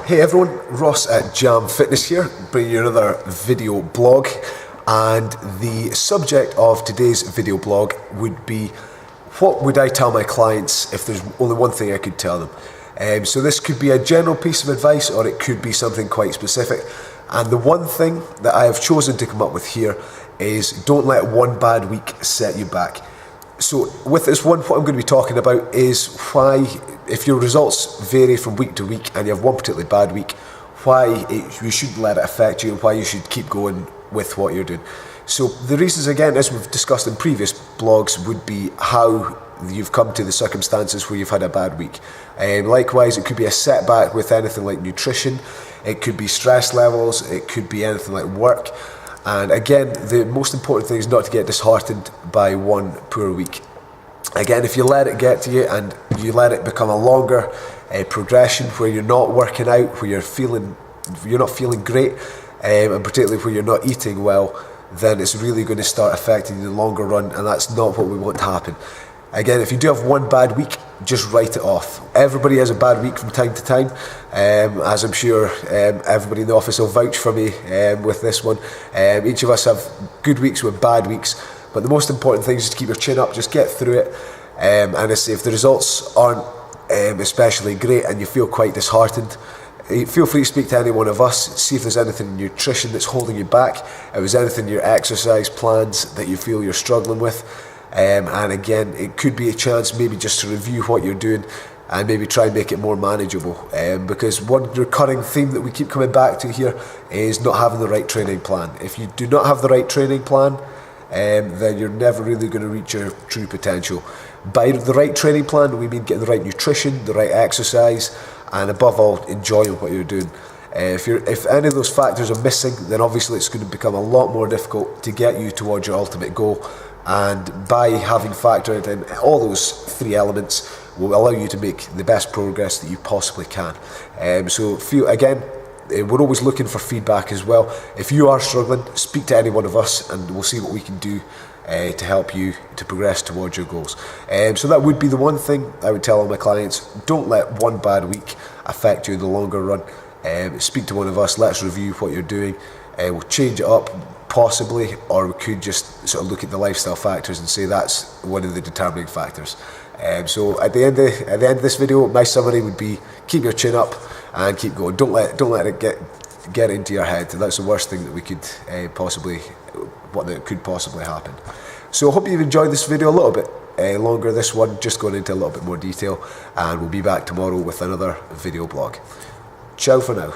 Hey everyone, Ross at Jam Fitness here, bringing you another video blog, and the subject of today's video blog would be what would I tell my clients if there's only one thing I could tell them. So this could be a general piece of advice or it could be something quite specific, and the one thing that I have chosen to come up with here is don't let one bad week set you back. So with this one, what I'm going to be talking about is why, if your results vary from week to week and you have one particularly bad week, why you shouldn't let it affect you and why you should keep going with what you're doing. So the reasons, again, as we've discussed in previous blogs, would be how you've come to the circumstances where you've had a bad week. Likewise, it could be a setback with anything like nutrition, it could be stress levels, it could be anything like work. And again, the most important thing is not to get disheartened by one poor week. Again, if you let it get to you and you let it become a longer progression where you're not working out, where you're not feeling great, and particularly where you're not eating well, then it's really going to start affecting you in the longer run, and that's not what we want to happen. Again, if you do have one bad week, just write it off. Everybody has a bad week from time to time, as I'm sure everybody in the office will vouch for me with this one. Each of us have good weeks with bad weeks, but the most important thing is just keep your chin up, just get through it. And I say, if the results aren't especially great and you feel quite disheartened, feel free to speak to any one of us, see if there's anything in nutrition that's holding you back, if there's anything in your exercise plans that you feel you're struggling with. And again, it could be a chance maybe just to review what you're doing and maybe try and make it more manageable, because one recurring theme that we keep coming back to here is not having the right training plan. If you do not have the right training plan, then you're never really going to reach your true potential. By the right training plan, we mean getting the right nutrition, the right exercise, and above all, enjoying what you're doing. If any of those factors are missing, then obviously it's going to become a lot more difficult to get you towards your ultimate goal. And by having factored in all those three elements will allow you to make the best progress that you possibly can. We're always looking for feedback as well. If you are struggling, speak to any one of us and we'll see what we can do to help you to progress towards your goals. So that would be the one thing I would tell all my clients: don't let one bad week affect you in the longer run. Speak to one of us, let's review what you're doing. We'll change it up possibly, or we could just sort of look at the lifestyle factors and say that's one of the determining factors. So at the end of this video, my summary would be: keep your chin up and keep going. Don't let it get into your head. That's the worst thing that we could that could possibly happen. So I hope you've enjoyed this video a little bit longer. This one just going into a little bit more detail, and we'll be back tomorrow with another video blog. Ciao for now.